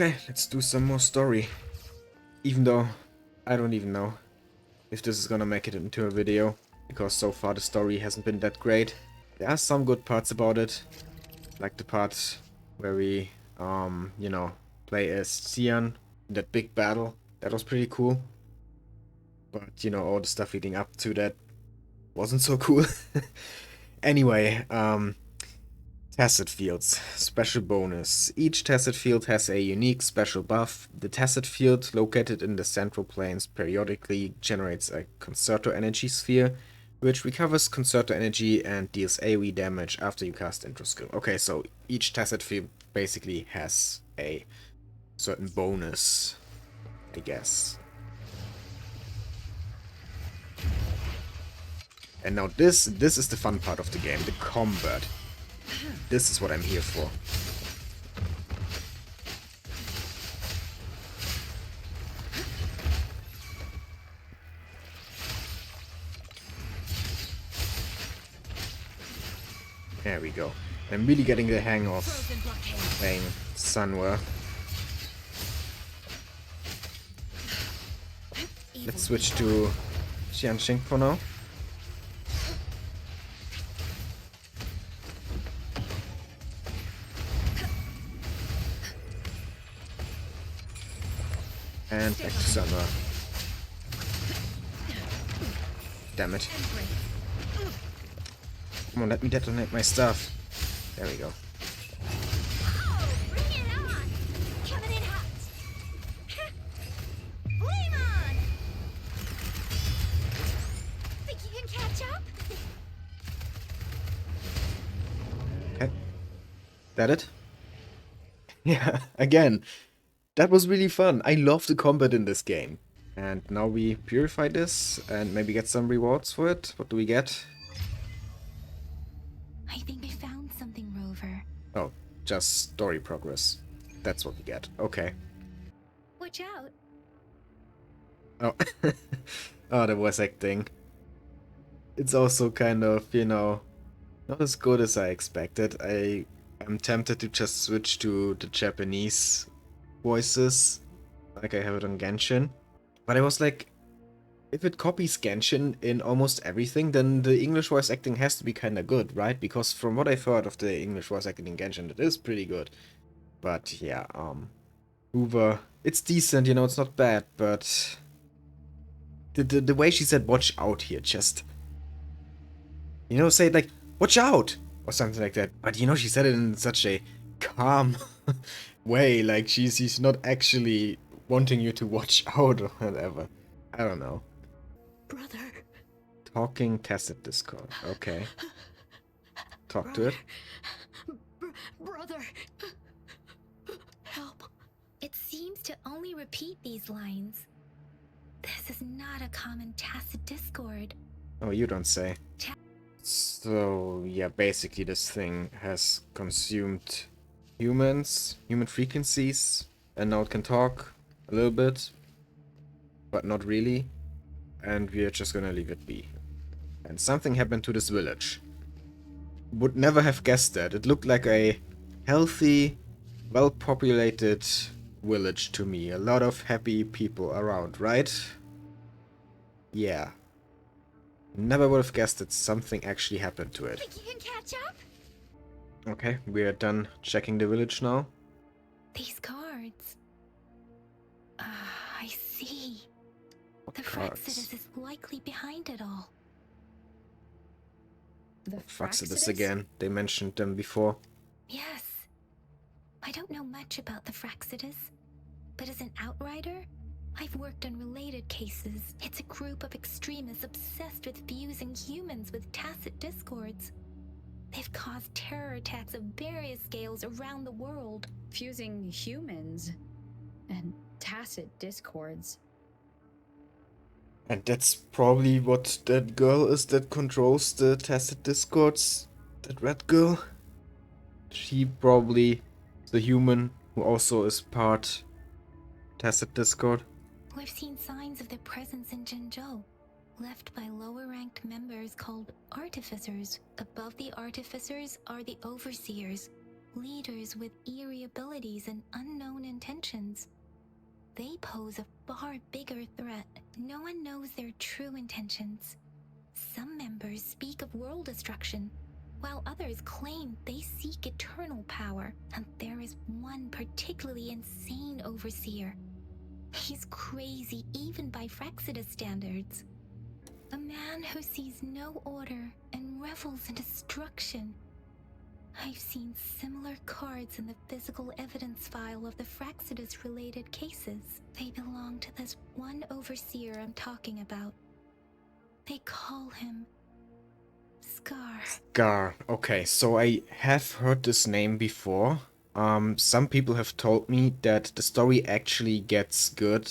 Okay, let's do some more story. Even though I don't even know if this is gonna make it into a video, because so far the story hasn't been that great. There are some good parts about it, like the part where we, play as Xian in that big battle. That was pretty cool. But, all the stuff leading up to that wasn't so cool. Anyway, Tacet Fields. Special bonus. Each Tacet Field has a unique special buff. The Tacet Field, located in the central plains, periodically generates a Concerto Energy Sphere, which recovers Concerto Energy and deals AoE damage after you cast Intro Skill. Okay, so each Tacet Field basically has a certain bonus, I guess. And now this is the fun part of the game, the combat. This is what I'm here for. There we go. I'm really getting the hang of playing Sunwar. Let's switch to Xianxing for now. And back to Sunwar. Damn it. Come on, let me detonate my stuff. There we go. Okay. That it? Yeah, again. That was really fun. I love the combat in this game. And now we purify this and maybe get some rewards for it. What do we get? I think I found something, Rover. Oh, just story progress. That's what we get. Okay. Watch out. Oh. Oh, the voice acting. It's also kind of, not as good as I expected. I'm tempted to just switch to the Japanese voices, like I have it on Genshin. But I was like, if it copies Genshin in almost everything, then the English voice acting has to be kinda good, right? Because from what I've heard of the English voice acting in Genshin, it is pretty good. But yeah, Hoover, it's decent, it's not bad, but the way she said watch out here, just, say it like, watch out! Or something like that. But she said it in such a calm way, like she's not actually wanting you to watch out or whatever. I don't know. Brother. Talking Tacet Discord. Okay. Talk to it. Brother. Help. It seems to only repeat these lines. This is not a common Tacet Discord. Oh, you don't say. So, yeah, basically this thing has consumed humans, human frequencies, and now it can talk a little bit, but not really, and we're just gonna leave it be. And something happened to this village. Would never have guessed that. It looked like a healthy, well-populated village to me. A lot of happy people around, right? Yeah. Never would have guessed that something actually happened to it. Think you can catch up? Okay, we're done checking the village now. These cards. I see. What The cards? Fraxidus is likely behind it all. The Fraxidus again. They mentioned them before. Yes. I don't know much about the Fraxidus, but as an outrider, I've worked on related cases. It's a group of extremists obsessed with fusing humans with Tacet Discords. They've caused terror attacks of various scales around the world. Fusing humans and Tacet Discords. And that's probably what that girl is that controls the Tacet Discords. That red girl. She probably the human who also is part Tacet Discord. We've seen signs of their presence in Jinzhou, left by lower-ranked members called Artificers. Above the Artificers are the Overseers, leaders with eerie abilities and unknown intentions. They pose a far bigger threat. No one knows their true intentions. Some members speak of world destruction, while others claim they seek eternal power, and there is one particularly insane overseer. He's crazy even by Fraxidus standards. A man who sees no order and revels in destruction. I've seen similar cards in the physical evidence file of the Fraxidus-related cases. They belong to this one overseer I'm talking about. They call him Scar. Scar. Okay, so I have heard this name before. Some people have told me that the story actually gets good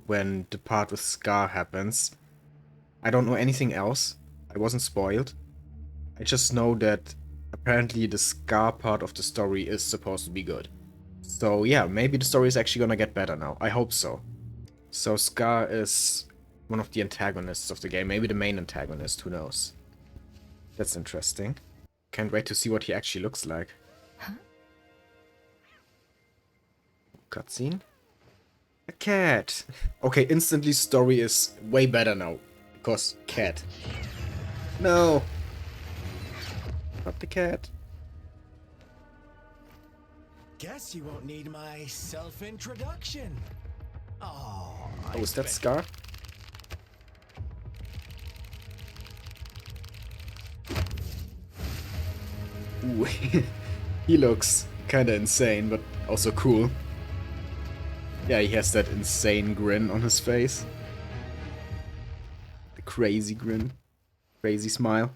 when the part with Scar happens. I don't know anything else. I wasn't spoiled. I just know that apparently the Scar part of the story is supposed to be good. So yeah, maybe the story is actually gonna get better now. I hope so. So Scar is one of the antagonists of the game. Maybe the main antagonist, who knows. That's interesting. Can't wait to see what he actually looks like. Huh? Cutscene? A cat! Okay, instantly story is way better now. Because cat. No! Not the cat. Guess you won't need my self-introduction. Oh, Is that Scar? Ooh, he looks kinda insane, but also cool. Yeah, he has that insane grin on his face. The crazy grin. Crazy smile.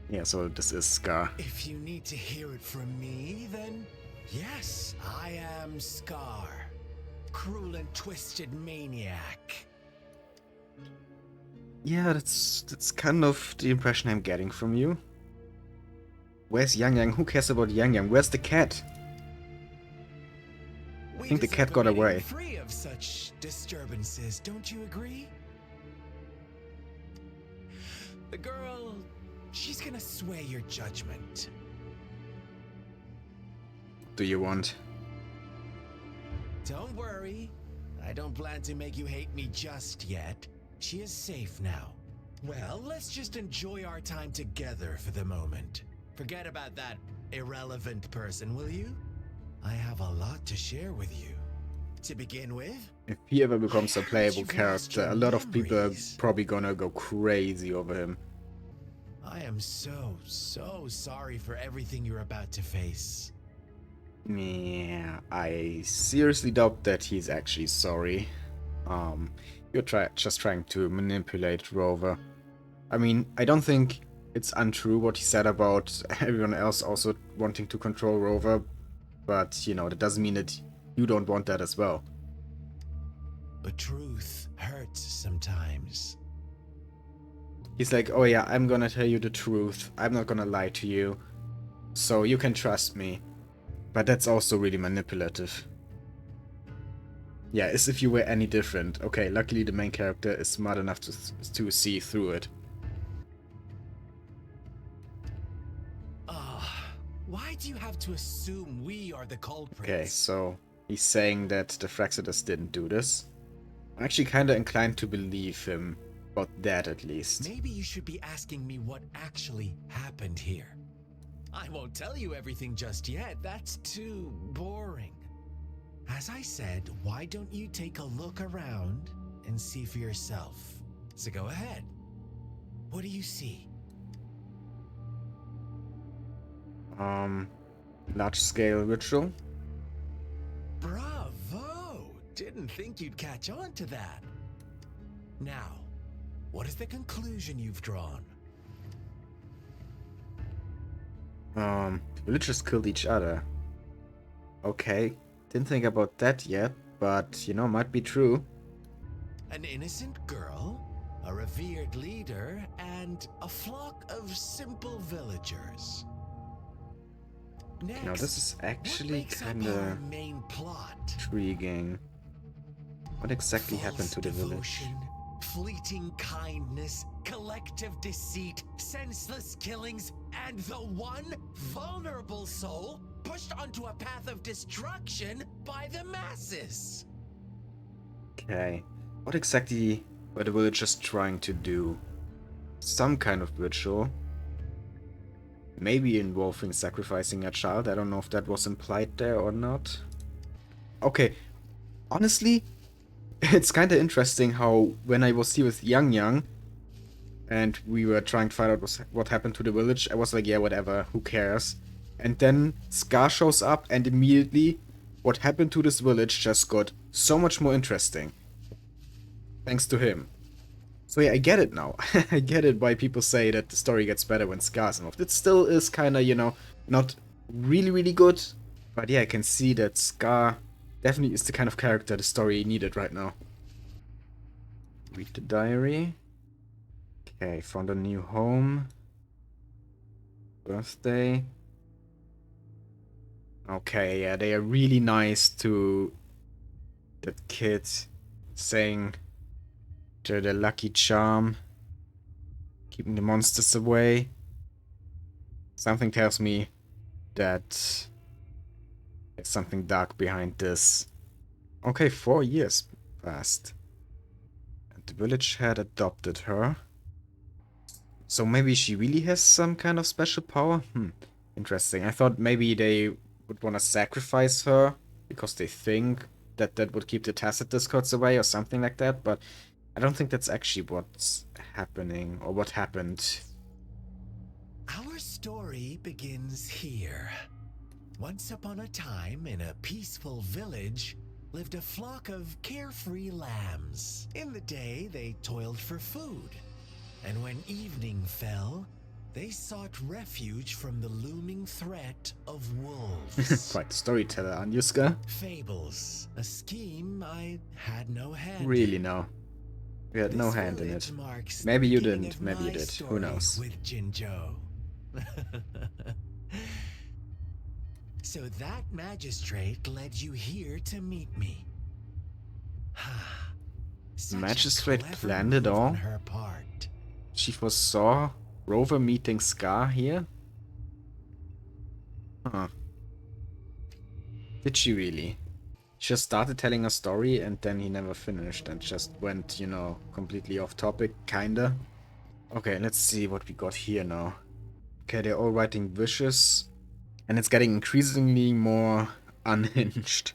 Yeah, so this is Scar. If you need to hear it from me, then yes, I am Scar. Cruel and twisted maniac. Yeah, that's kind of the impression I'm getting from you. Where's Yang Yang? Who cares about Yang Yang? Where's the cat? I think the cat got away. Free of such disturbances, don't you agree? The girl, she's gonna sway your judgment. What do you want? Don't worry. I don't plan to make you hate me just yet. She is safe now. Well, let's just enjoy our time together for the moment. Forget about that irrelevant person, will you? I have a lot to share with you. To begin with, If he ever becomes a playable you've lost character, your a lot of people are memories. probably gonna go crazy over him. I am so sorry for everything you're about to face. Yeah, I seriously doubt that he's actually sorry. You're just trying to manipulate Rover. I mean, I don't think it's untrue what he said about everyone else also wanting to control Rover, but, you know, that doesn't mean that you don't want that as well. But truth hurts sometimes. He's like, oh yeah, I'm gonna tell you the truth. I'm not gonna lie to you. So you can trust me. But that's also really manipulative. Yeah, as if you were any different. Okay, luckily the main character is smart enough to see through it. Why do you have to assume we are the culprits? Okay, so he's saying that the Fraxidus didn't do this. I'm actually kinda inclined to believe him. About that at least. Maybe you should be asking me what actually happened here. I won't tell you everything just yet. That's too boring. As I said, why don't you take a look around and see for yourself? So go ahead. What do you see? Large scale ritual. Bravo! Didn't think you'd catch on to that. Now, what is the conclusion you've drawn? Villagers killed each other. Okay, didn't think about that yet, but, you know, might be true. An innocent girl, a revered leader, and a flock of simple villagers. Next, Now this is actually what makes up our kinda main plot? intriguing. What exactly happened False to the village? devotion, fleeting kindness, collective deceit, senseless killings, and the one vulnerable soul pushed onto a path of destruction by the masses. Okay. What exactly were the villagers trying to do? Some kind of ritual. Maybe involving sacrificing a child. I don't know if that was implied there or not. Okay. Honestly, it's kind of interesting how when I was here with Yang and we were trying to find out what happened to the village, I was like, yeah, whatever, who cares? And then Scar shows up and immediately what happened to this village just got so much more interesting. Thanks to him. So yeah, I get it now. I get it why people say that the story gets better when Scar's involved. It still is kind of, you know, not really, really good. But yeah, I can see that Scar definitely is the kind of character the story needed right now. Read the diary. Okay, found a new home. Birthday. Okay, yeah, they are really nice to that kid saying to the lucky charm, keeping the monsters away. Something tells me that there's something dark behind this. Okay, 4 years passed. And the village had adopted her. So maybe she really has some kind of special power? Interesting. I thought maybe they would want to sacrifice her because they think that that would keep the Tacet discords away or something like that, but I don't think that's actually what's happening or what happened. Our story begins here. Once upon a time, in a peaceful village, lived a flock of carefree lambs. In the day, they toiled for food. And when evening fell, they sought refuge from the looming threat of wolves. Quite the storyteller, aren't you, Ska? Fables, a scheme I had no hand Really, in. no. We had no This hand in village it. marks Maybe the you beginning didn't, of maybe you my did. Who story knows? With Jinzhou. So that magistrate led you here to meet me. Such a Magistrate clever planned it move all? on her part. She foresaw Rover meeting Scar here? Huh. Did she really? She just started telling a story and then he never finished and just went, you know, completely off topic, kinda. Okay, let's see what we got here now. Okay, they're all writing wishes. And it's getting increasingly more unhinged.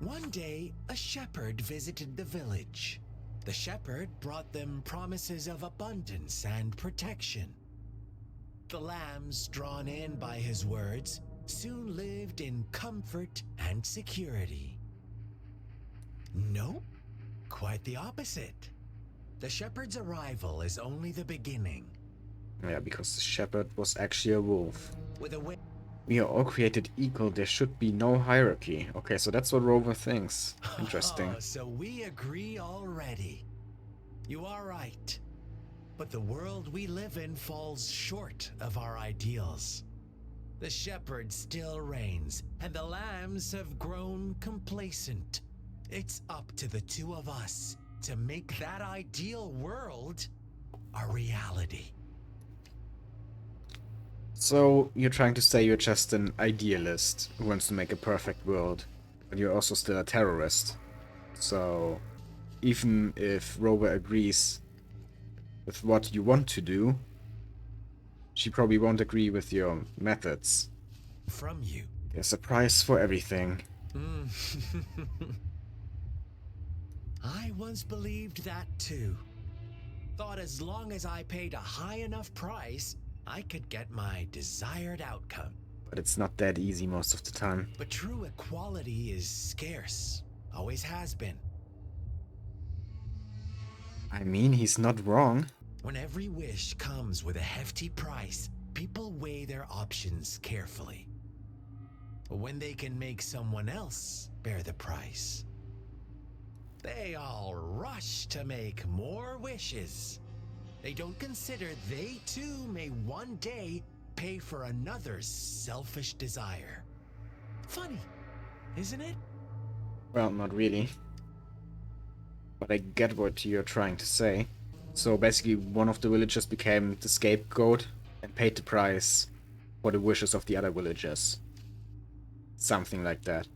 One day, a shepherd visited the village. The shepherd brought them promises of abundance and protection. The lambs, drawn in by his words, soon lived in comfort and security. Nope, quite the opposite. The shepherd's arrival is only the beginning. Yeah, because the shepherd was actually a wolf. With a We are all created equal, there should be no hierarchy. Okay, so that's what Rover thinks. Interesting. So we agree already. You are right. But the world we live in falls short of our ideals. The shepherd still reigns, and the lambs have grown complacent. It's up to the two of us to make that ideal world a reality. So, you're trying to say you're just an idealist who wants to make a perfect world, but you're also still a terrorist. So, even if Rover agrees with what you want to do, she probably won't agree with your methods. From you. There's a price for everything. I once believed that too. Thought as long as I paid a high enough price, I could get my desired outcome. But it's not that easy most of the time. But true equality is scarce. Always has been. I mean, he's not wrong. When every wish comes with a hefty price, people weigh their options carefully. When they can make someone else bear the price, they all rush to make more wishes. They don't consider they too may one day pay for another's selfish desire. Funny, isn't it? Well, not really. but I get what you're trying to say. So basically one of the villagers became the scapegoat and paid the price for the wishes of the other villagers. Something like that.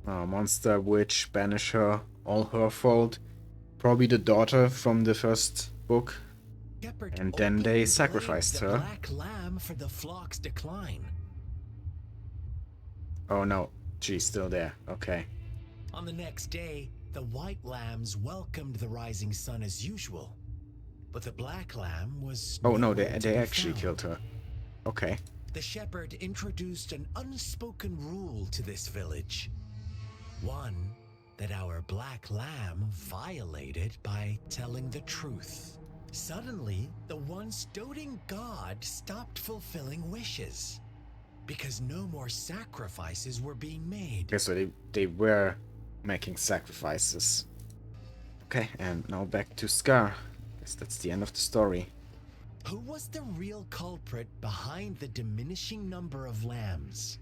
Monster, witch, banish her, all her fault. Probably the daughter from the first book. Shepherd And then they openly sacrificed blamed the her. black lamb for the flock's decline. Oh no, she's still there. Okay. On the next day, the white lambs welcomed the rising sun as usual, but the black lamb was Oh no, nowhere to they be actually found. killed her. Okay. The shepherd introduced an unspoken rule to this village. One that our black lamb violated by telling the truth. Suddenly, the once doting god stopped fulfilling wishes because no more sacrifices were being made. Okay, so they were making sacrifices. Okay, and now back to Scar. Guess that's the end of the story. Who was the real culprit behind the diminishing number of lambs?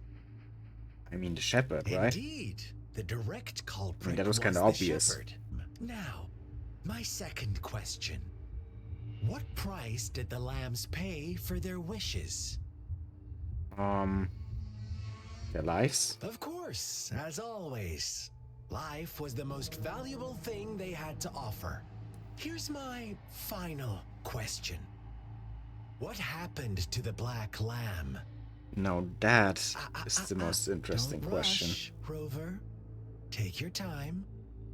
I mean the shepherd, right? Indeed, the direct culprit I mean, that was kinda the obvious. shepherd. Now, my second question. What price did the lambs pay for their wishes? Their lives? Of course, as always. Life was the most valuable thing they had to offer. Here's my final question. What happened to the black lamb? Now that is the most interesting Don't question. rush, Rover. Take your time.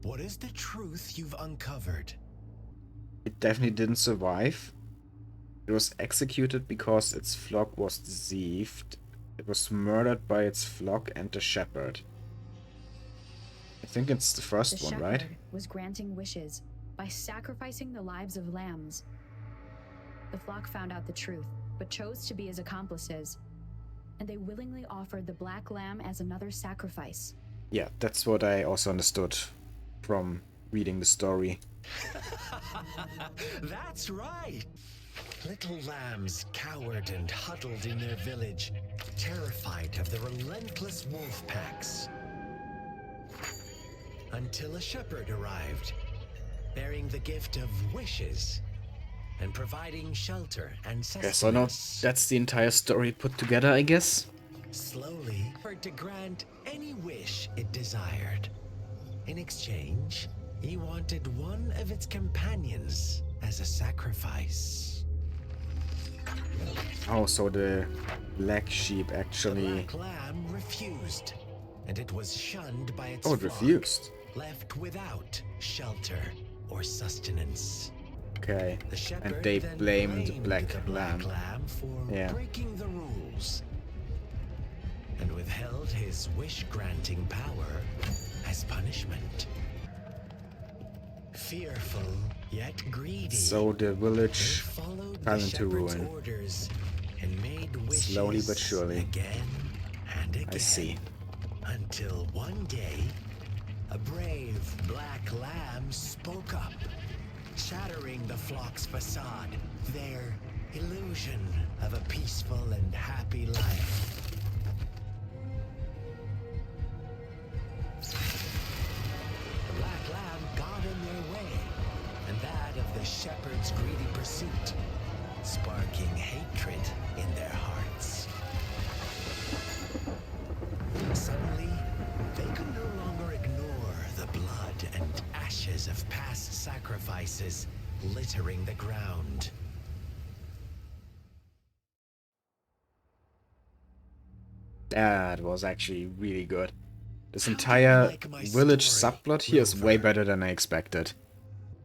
What is the truth you've uncovered? It definitely didn't survive. It was executed because its flock was deceived. It was murdered by its flock and the shepherd. I think it's the The first one, right? shepherd was granting wishes by sacrificing the lives of lambs. The flock found out the truth, but chose to be his accomplices, and they willingly offered the black lamb as another sacrifice. Yeah, that's what I also understood from reading the story. That's right. Little lambs cowered and huddled in their village, terrified of the relentless wolf packs. Until a shepherd arrived, bearing the gift of wishes and providing shelter and Yeah, so now sustenance. that's the entire story put together, I guess. Slowly, offered to grant any wish it desired. In exchange, he wanted one of its companions as a sacrifice. Oh, so the black sheep The actually... black lamb refused, and it was shunned by its Oh, it flock, refused. left without shelter or sustenance. Okay. The shepherd And they then blamed the blamed black the lamb. black lamb for Yeah. breaking the rules and withheld his wish-granting power as punishment. Fearful yet greedy, So the they village followed fell the into shepherd's ruin. orders and made wishes Slowly but surely. again and again. I see. Until one day, a brave black lamb spoke up, shattering the flock's facade, their illusion of a peaceful and happy life. The black lamb got in their way, and that of the shepherd's greedy pursuit, sparking hatred in their hearts. Suddenly, they could no longer ignore the blood and ashes of past sacrifices littering the ground. That was actually really good. This How do you entire like my village story, subplot here is way Rover? better than I expected.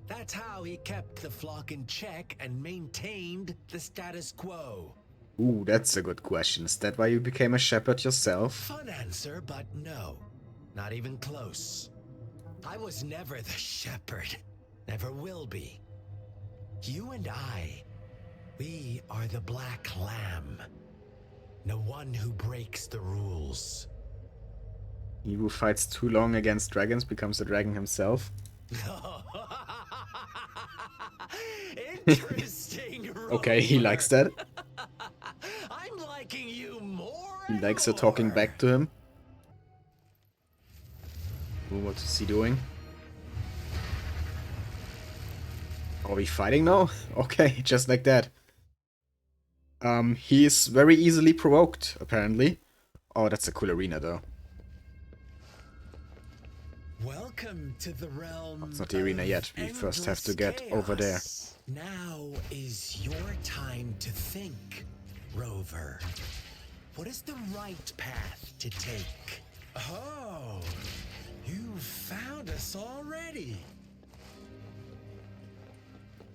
That's how he kept the flock in check and maintained the status quo. Ooh, that's a good question. Is that why you became a shepherd yourself? Fun answer, but no. Not even close. I was never the shepherd. Never will be. You and I, we are the black lamb. The one who breaks the rules. He who fights too long against dragons becomes a dragon himself. Interesting, Okay, he Rover. likes that. I'm liking you more. He and likes her talking more. back to him. Ooh, what is he doing? Are we fighting now? Okay, just like that. He is very easily provoked, apparently. Oh, that's a cool arena, though. Welcome to the realm. It's not the arena yet. We first have to get over there. Now is your time to think, Rover. What is the right path to take? Oh, you found us already.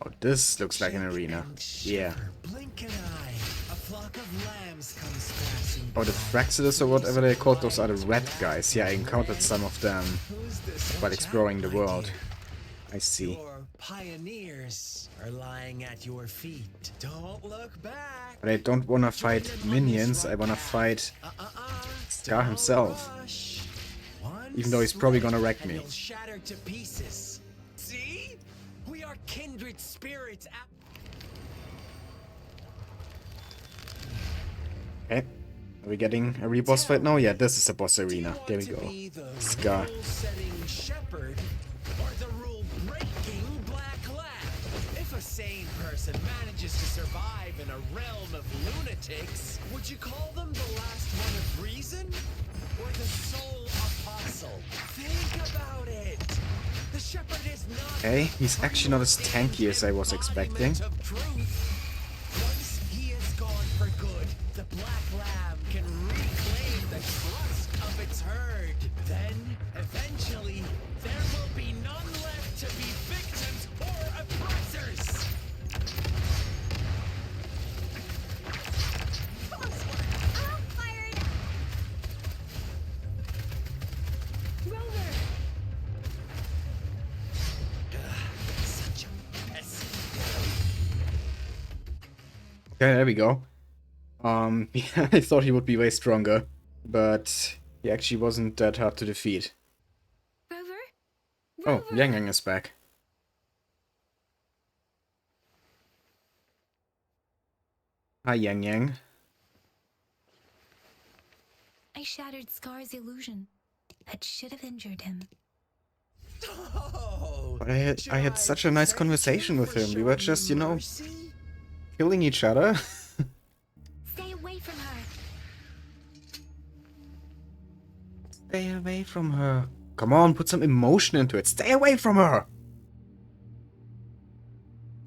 Oh, this looks like an arena. Yeah. Blink an eye. A flock of lambs comes passing. Oh, the Fraxidus or whatever they're called, those are the red guys. Yeah, I encountered some of them while exploring the world. I see. Your pioneers are lying at your feet. Don't look back. But I don't wanna fight minions, I wanna fight Scar himself. Even though he's probably gonna wreck me. Shattered to pieces. See? We are kindred spirits. Okay. Are we getting a re-boss fight now? Yeah, this is a boss arena. There we go. Scar. Shepherd or the rule-breaking black lab. If a sane person manages to survive in a realm of lunatics, would you call them the last one of reason? Or the sole apostle? Think about it. The shepherd is not. Okay, he's actually not as tanky as I was expecting. Once he is gone for good, the black lamb can reclaim the trust of its herd. Then, eventually, there will be none left to be victims or oppressors. I'm fired! Rover! Such a mess. Okay, there we go. Yeah, I thought he would be way stronger, but he actually wasn't that hard to defeat. Rover? Oh, Yang Yang is back. Hi, Yang Yang. I shattered Scar's illusion. That should have injured him. Oh, But I had such a nice thank conversation you with for him. We were showing just, you know, mercy. killing each other. Stay away from her! Stay away from her. Come on, put some emotion into it. Stay away from her!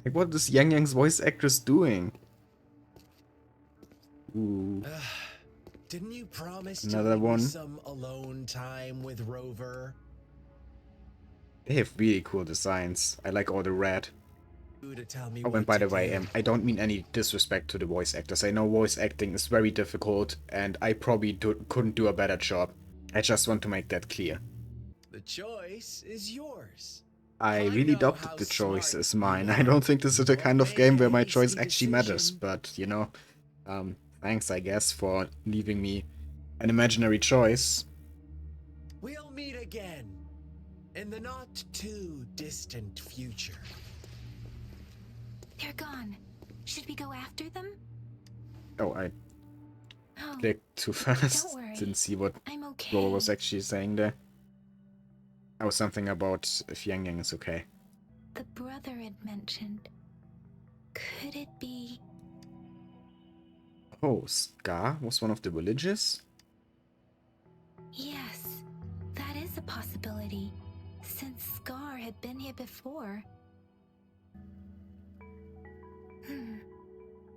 Like, what is Yang Yang's voice actress doing? Ooh. Didn't you promise Another to give one. me some alone time with Rover? They have really cool designs. I like all the red. To tell me Oh, what and by to the way, do. I don't mean any disrespect to the voice actors. I know voice acting is very difficult, and I probably couldn't do a better job. I just want to make that clear. The choice is yours. I I really know doubted how the choice smart is you mine. are. I don't think this is the kind of Don't game make where a my choice hasty actually matters, decision. but, you know, thanks, I guess, for leaving me an imaginary choice. We'll meet again in the not too distant future. They're gone. Should we go after them? Oh, I Oh, clicked too fast. Don't worry. Didn't see what I'm okay. Roll was actually saying there. Oh, something about if Yang Yang is okay. The brother had mentioned. Could it be? Oh, Scar was one of the villages? Yes, that is a possibility. Since Scar had been here before.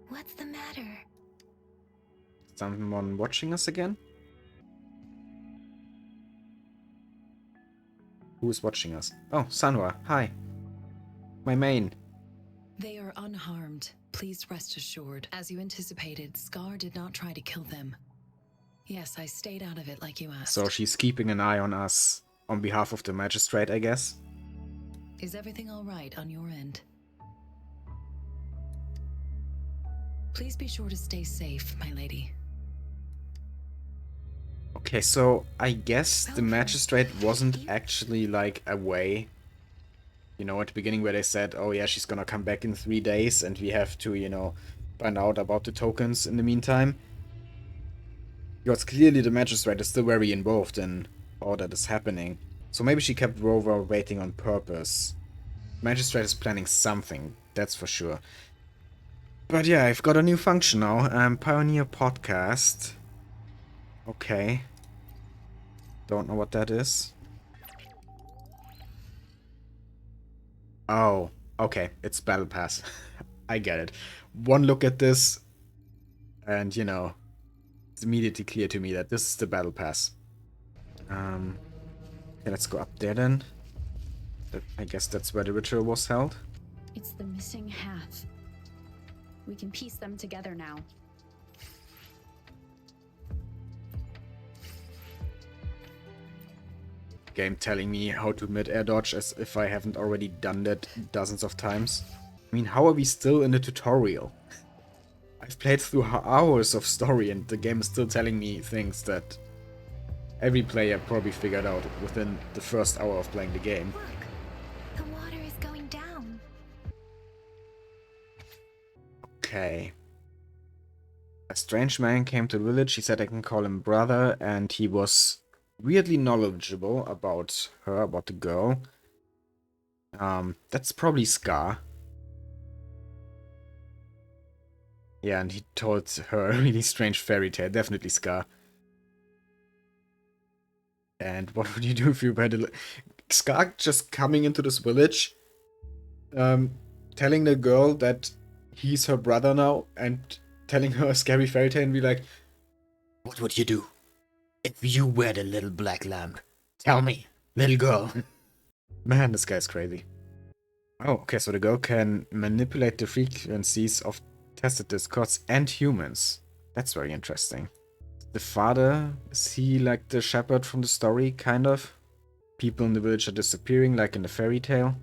What's the matter? Someone watching us again? Who is watching us? Oh, Sanwa, hi. My main. They are unharmed. Please rest assured. As you anticipated, Scar did not try to kill them. Yes, I stayed out of it like you asked. So she's keeping an eye on us on behalf of the magistrate, I guess. Is everything all right on your end? Please be sure to stay safe, my lady. Okay, so I guess the Okay. magistrate wasn't actually like away. You know, at the beginning where they said, oh yeah, she's gonna come back in 3 days and we have to, you know, find out about the tokens in the meantime. Because clearly the magistrate is still very involved in all that is happening. So maybe she kept Rover waiting on purpose. Magistrate is planning something, that's for sure. But yeah, I've got a new function now. Pioneer Podcast. Okay. Don't know what that is. Oh, okay. It's Battle Pass. I get it. One look at this, and you know, it's immediately clear to me that this is the Battle Pass. Okay, let's go up there then. I guess that's where the ritual was held. It's the missing half. We can piece them together now. Game telling me how to mid-air dodge as if I haven't already done that dozens of times. I mean, how are we still in the tutorial? I've played through hours of story and the game is still telling me things that every player probably figured out within the first hour of playing the game. Look, the water is going down. Okay. A strange man came to the village. He said I can call him brother, and he was weirdly knowledgeable about her, about the girl. That's probably Scar. Yeah, and he told her a really strange fairy tale. Definitely Scar. And what would you do if you were Scar just coming into this village, telling the girl that he's her brother now, and telling her a scary fairy tale and be like, what would you do if you were the little black lamb? Tell me, little girl. Man, this guy's crazy. Oh, okay, so the girl can manipulate the frequencies of tested discords and humans. That's very interesting. The father, is he like the shepherd from the story, kind of? People in the village are disappearing, like in the fairy tale.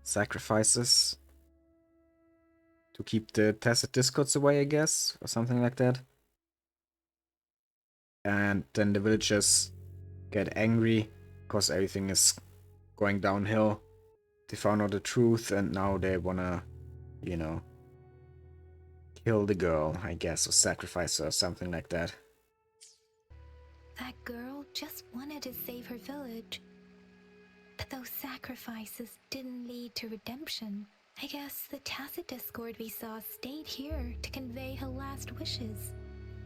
Sacrifices to keep the Tacet discords away, I guess, or something like that. And then the villagers get angry because everything is going downhill. They found out the truth and now they wanna, you know, kill the girl, I guess, or sacrifice her or something like that. That girl just wanted to save her village. But those sacrifices didn't lead to redemption. I guess the Tacet Discord we saw stayed here to convey her last wishes.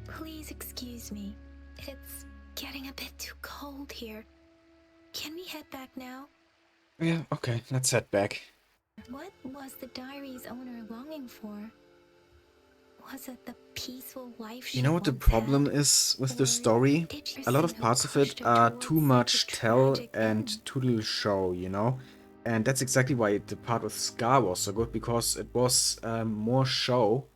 Please excuse me. It's getting a bit too cold here. Can we head back now? Yeah, okay, let's head back. What was the diary's owner longing for? Was it the peaceful life she You know what the once problem had? is with the Or story? did she A lot of somehow parts of push it her are towards too much such a tell tragic and end? too little show, you know? And that's exactly why the part with Scar was so good, because it was more show.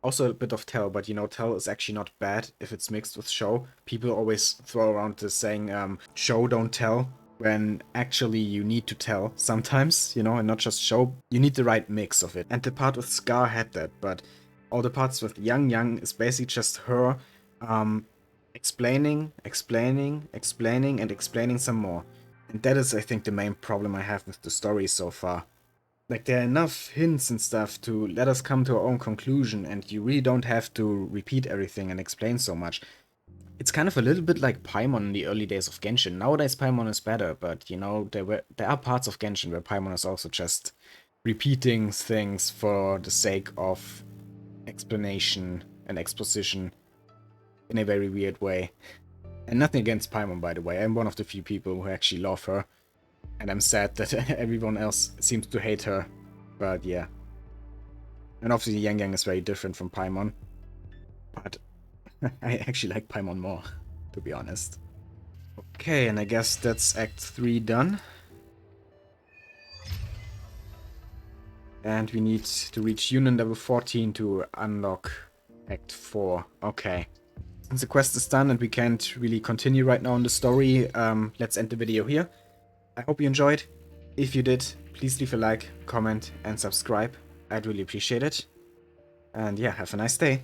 Also a bit of tell, but you know, tell is actually not bad if it's mixed with show. People always throw around the saying, show, don't tell, when actually you need to tell sometimes, you know, and not just show. You need the right mix of it. And the part with Scar had that, but all the parts with Yang is basically just her explaining, and explaining some more. And that is, I think, the main problem I have with the story so far. Like, there are enough hints and stuff to let us come to our own conclusion, and you really don't have to repeat everything and explain so much. It's kind of a little bit like Paimon in the early days of Genshin. Nowadays Paimon is better, but you know, there are parts of Genshin where Paimon is also just repeating things for the sake of explanation and exposition in a very weird way. And nothing against Paimon, by the way. I'm one of the few people who actually love her. And I'm sad that everyone else seems to hate her. But yeah. And obviously Yang is very different from Paimon. But I actually like Paimon more, to be honest. Okay, and I guess that's Act 3 done. And we need to reach Union level 14 to unlock Act 4. Okay. Since the quest is done and we can't really continue right now in the story, let's end the video here. I hope you enjoyed. If you did, please leave a like, comment, and subscribe. I'd really appreciate it. And yeah, have a nice day.